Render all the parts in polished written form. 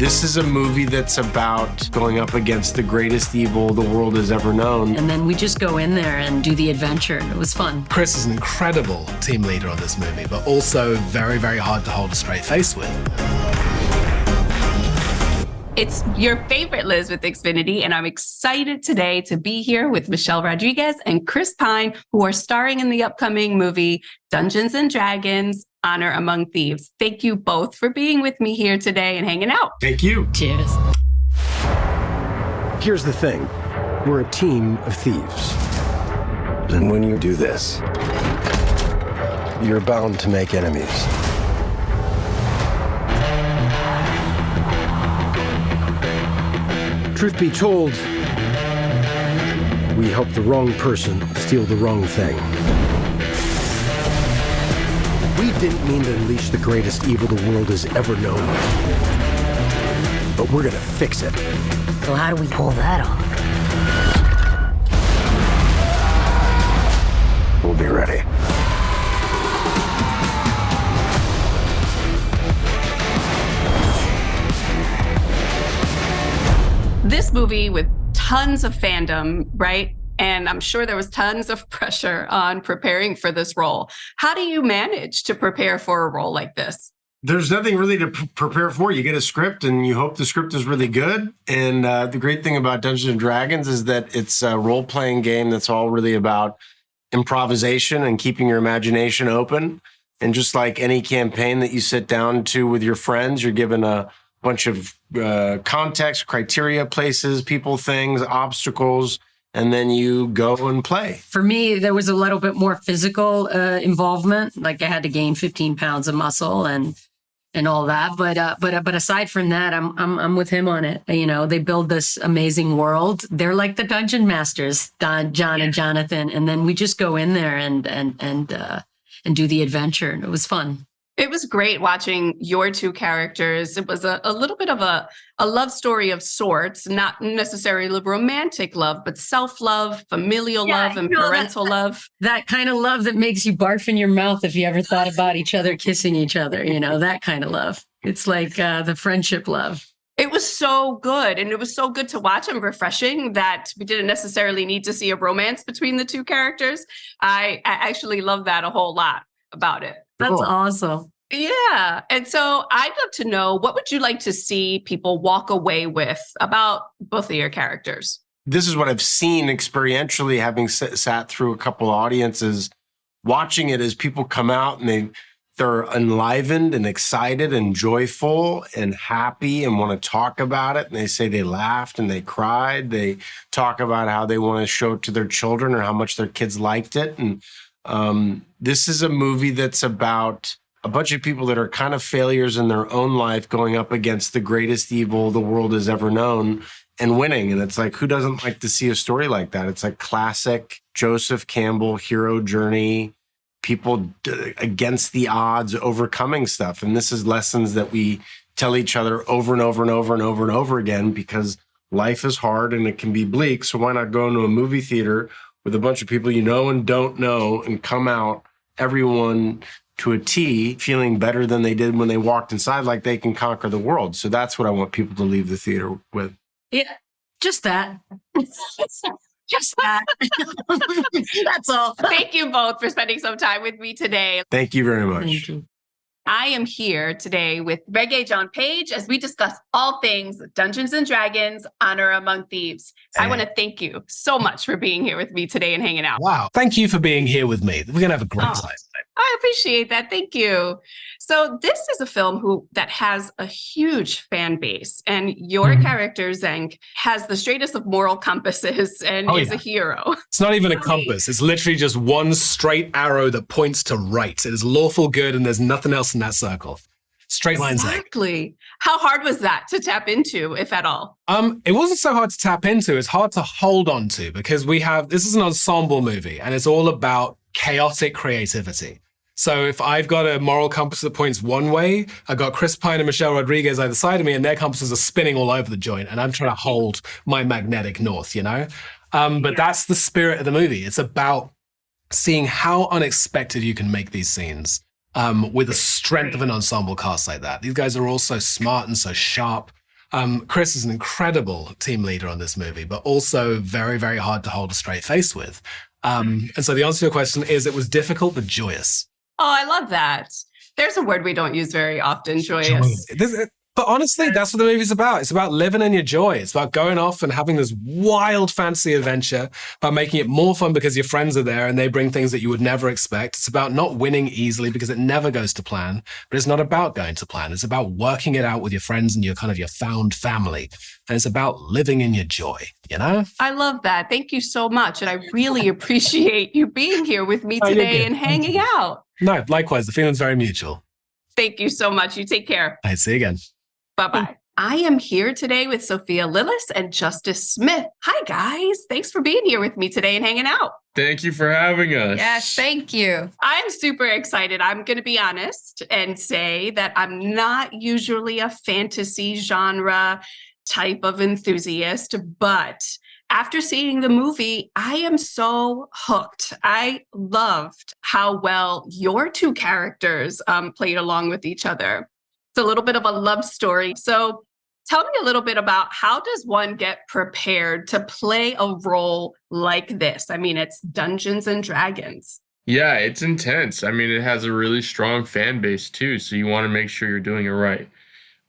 This is a movie that's about going up against the greatest evil the world has ever known. And then we just go in there and do the adventure. It was fun. Chris is an incredible team leader on this movie, but also very, very hard to hold a straight face with. It's your favorite Liz with Xfinity, and I'm excited today to be here with Michelle Rodriguez and Chris Pine, who are starring in the upcoming movie Dungeons and Dragons: Honor Among Thieves. Thank you both for being with me here today and hanging out. Thank you. Cheers. Here's the thing. We're a team of thieves. And when you do this, you're bound to make enemies. Truth be told, we help the wrong person steal the wrong thing. We didn't mean to unleash the greatest evil the world has ever known. But we're gonna fix it. So how do we pull that off? We'll be ready. This movie with tons of fandom, right? And I'm sure there was tons of pressure on preparing for this role. How do you manage to prepare for a role like this? There's nothing really to prepare for. You get a script and you hope the script is really good. And the great thing about Dungeons and Dragons is that it's a role-playing game that's all really about improvisation and keeping your imagination open. And just like any campaign that you sit down to with your friends, you're given a bunch of context, criteria, places, people, things, obstacles, and then you go and play. For me, there was a little bit more physical involvement. Like I had to gain 15 pounds of muscle and all that. But aside from that, I'm with him on it. You know, they build this amazing world. They're like the dungeon masters, John and Jonathan, and then we just go in there and do the adventure. And it was fun. It was great watching your two characters. It was a little bit of a love story of sorts, not necessarily romantic love, but self-love, familial love, and parental love. That kind of love that makes you barf in your mouth if you ever thought about each other kissing each other, you know, that kind of love. It's like the friendship love. It was so good. And it was so good to watch and refreshing that we didn't necessarily need to see a romance between the two characters. I actually love that a whole lot about it. That's awesome. Yeah. And so I'd love to know, what would you like to see people walk away with about both of your characters? This is what I've seen experientially, having sat through a couple audiences, watching it as people come out and they're enlivened and excited and joyful and happy and want to talk about it. And they say they laughed and they cried. They talk about how they want to show it to their children or how much their kids liked it. And this is a movie that's about a bunch of people that are kind of failures in their own life going up against the greatest evil the world has ever known and winning. And it's like, who doesn't like to see a story like that? It's like classic Joseph Campbell hero journey, people against the odds, overcoming stuff. And this is lessons that we tell each other over and over and over and over and over again, because life is hard and it can be bleak. So why not go into a movie theater with a bunch of people you know and don't know and come out, everyone to a T, feeling better than they did when they walked inside, like they can conquer the world. So that's what I want people to leave the theater with. Yeah, just that. Just that. That's all. Thank you both for spending some time with me today. Thank you very much. Thank you. I am here today with Regé-Jean Page as we discuss all things Dungeons and Dragons: Honor Among Thieves. I want to thank you so much for being here with me today and hanging out. Wow. Thank you for being here with me. We're going to have a great time. I appreciate that. Thank you. So this is a film that has a huge fan base, and your character, Zeng, has the straightest of moral compasses and is a hero. It's not even a compass. It's literally just one straight arrow that points to right. It is lawful good, and there's nothing else in that circle. Straight line Zeng. Exactly. How hard was that to tap into, if at all? It wasn't so hard to tap into. It's hard to hold on to, because this is an ensemble movie, and it's all about chaotic creativity. So if I've got a moral compass that points one way, I've got Chris Pine and Michelle Rodriguez either side of me, and their compasses are spinning all over the joint, and I'm trying to hold my magnetic north, you know? But that's the spirit of the movie. It's about seeing how unexpected you can make these scenes with the strength of an ensemble cast like that. These guys are all so smart and so sharp. Chris is an incredible team leader on this movie, but also very, very hard to hold a straight face with. And so the answer to your question is it was difficult but joyous. Oh, I love that. There's a word we don't use very often, joyous. But honestly, that's what the movie's about. It's about living in your joy. It's about going off and having this wild fantasy adventure, about making it more fun because your friends are there and they bring things that you would never expect. It's about not winning easily because it never goes to plan, but it's not about going to plan. It's about working it out with your friends and your found family. And it's about living in your joy, you know? I love that. Thank you so much. And I really appreciate you being here with me today and hanging out. No, likewise. The feeling's very mutual. Thank you so much. You take care. I'll see you again. Bye-bye. I am here today with Sophia Lillis and Justice Smith. Hi, guys. Thanks for being here with me today and hanging out. Thank you for having us. Yes, thank you. I'm super excited. I'm going to be honest and say that I'm not usually a fantasy genre type of enthusiast, but after seeing the movie, I am so hooked. I loved how well your two characters played along with each other. It's a little bit of a love story. So tell me a little bit about how does one get prepared to play a role like this? I mean, it's Dungeons and Dragons. Yeah, it's intense. I mean, it has a really strong fan base too, so you want to make sure you're doing it right.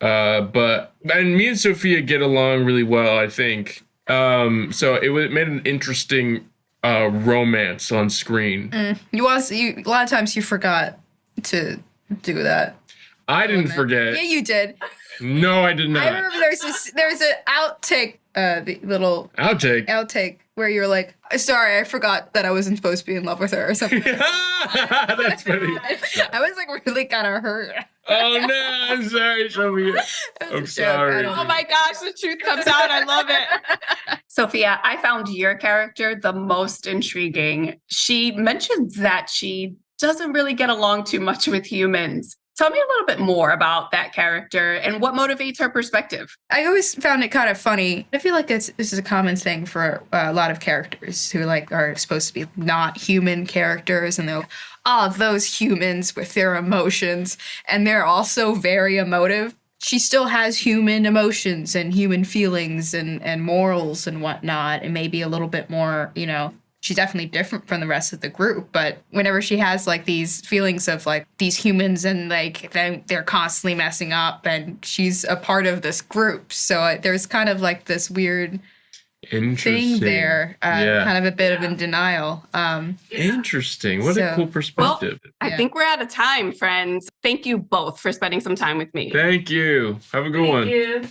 And me and Sophia get along really well, I think. So it made an interesting romance on screen. A lot of times you forgot to do that. I didn't forget. Yeah, you did. No, I did not. I remember there's an outtake, the little outtake where you're like, sorry, I forgot that I wasn't supposed to be in love with her or something. That's funny. I was like really kind of hurt. Oh no, I'm sorry, Sophia. I'm sorry. Oh my gosh, the truth comes out. I love it. Sophia, I found your character the most intriguing. She mentions that she doesn't really get along too much with humans. Tell me a little bit more about that character and what motivates her perspective. I always found it kind of funny. I feel like this is a common thing for a lot of characters who are supposed to be not human characters, and they'll, those humans with their emotions, and they're also very emotive. She still has human emotions and human feelings and morals and whatnot, and maybe a little bit more, she's definitely different from the rest of the group, but whenever she has these feelings of these humans and they're constantly messing up and she's a part of this group. So there's kind of this weird thing there, kind of a bit of in denial. Interesting. What a cool perspective. Well, I think we're out of time, friends. Thank you both for spending some time with me. Thank you. Have a good one. Thank you.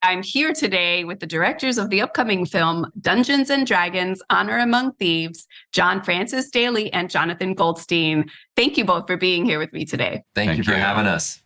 I'm here today with the directors of the upcoming film Dungeons and Dragons: Honor Among Thieves, John Francis Daly and Jonathan Goldstein. Thank you both for being here with me today. Thank you for having us.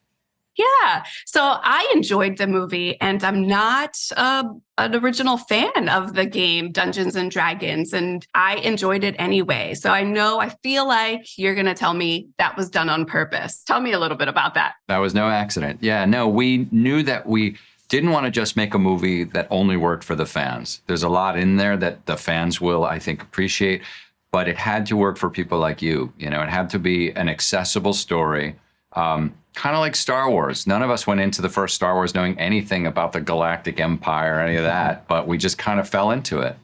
Yeah. So I enjoyed the movie, and I'm not an original fan of the game Dungeons and Dragons, and I enjoyed it anyway. So I feel like you're going to tell me that was done on purpose. Tell me a little bit about that. That was no accident. Yeah, no, we knew that we didn't want to just make a movie that only worked for the fans. There's a lot in there that the fans will, I think, appreciate, but it had to work for people like you. It had to be an accessible story, kind of like Star Wars. None of us went into the first Star Wars knowing anything about the Galactic Empire or any of that, but we just kind of fell into it.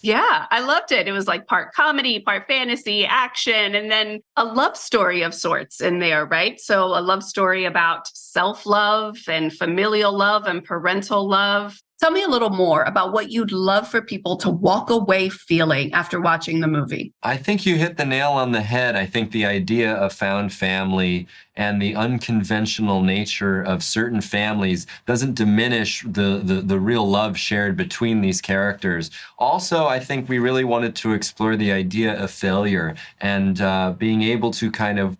Yeah, I loved it. It was part comedy, part fantasy, action, and then a love story of sorts in there, right? So a love story about self-love and familial love and parental love. Tell me a little more about what you'd love for people to walk away feeling after watching the movie. I think you hit the nail on the head. I think the idea of found family and the unconventional nature of certain families doesn't diminish the real love shared between these characters. Also, I think we really wanted to explore the idea of failure and being able to kind of,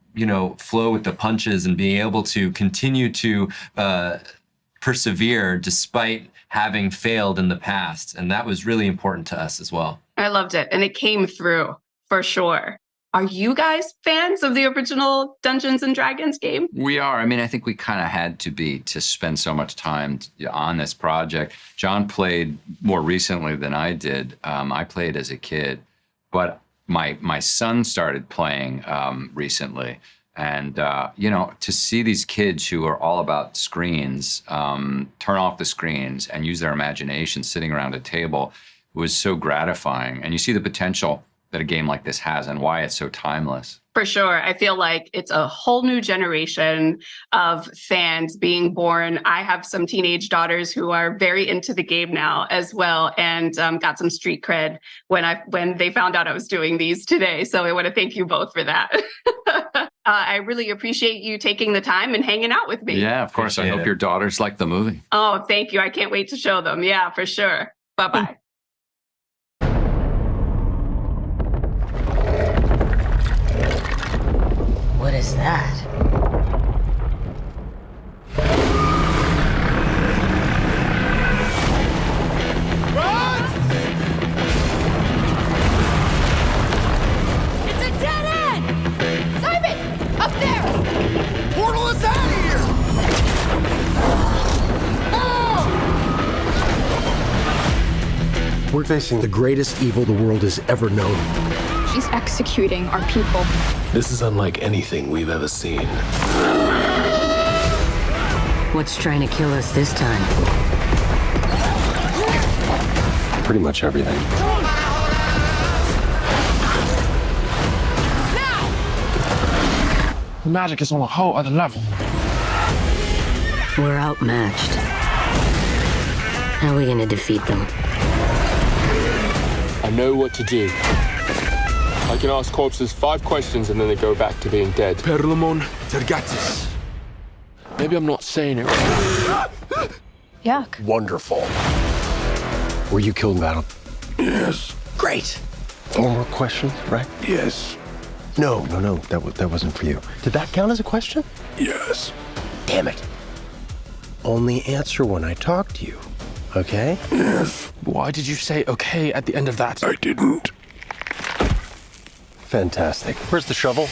flow with the punches and being able to continue to persevere despite having failed in the past. And that was really important to us as well. I loved it. And it came through for sure. Are you guys fans of the original Dungeons and Dragons game? We are. I think we kind of had to be to spend so much time on this project. John played more recently than I did. I played as a kid, but my son started playing recently. And, to see these kids who are all about screens, turn off the screens and use their imagination sitting around a table was so gratifying. And you see the potential that a game like this has and why it's so timeless. For sure. I feel like it's a whole new generation of fans being born. I have some teenage daughters who are very into the game now as well, and got some street cred when they found out I was doing these today. So I want to thank you both for that. I really appreciate you taking the time and hanging out with me. Yeah, of course. I hope your daughters like the movie. Oh, thank you. I can't wait to show them. Yeah, for sure. Bye-bye. What is that? It's a dead end! Simon! Up there! Portal us out of here! We're facing the greatest evil the world has ever known. She's executing our people. This is unlike anything we've ever seen. What's trying to kill us this time? Pretty much everything. The magic is on a whole other level. We're outmatched. How are we gonna defeat them? I know what to do. I can ask corpses 5 questions and then they go back to being dead. Perlamon tergatis. Maybe I'm not saying it right. Yuck. Wonderful. Were you killed in battle? Yes. Great. 4 more questions, right? Yes. No. That wasn't for you. Did that count as a question? Yes. Damn it. Only answer when I talk to you, okay? Yes. Why did you say okay at the end of that? I didn't. Fantastic. Where's the shovel?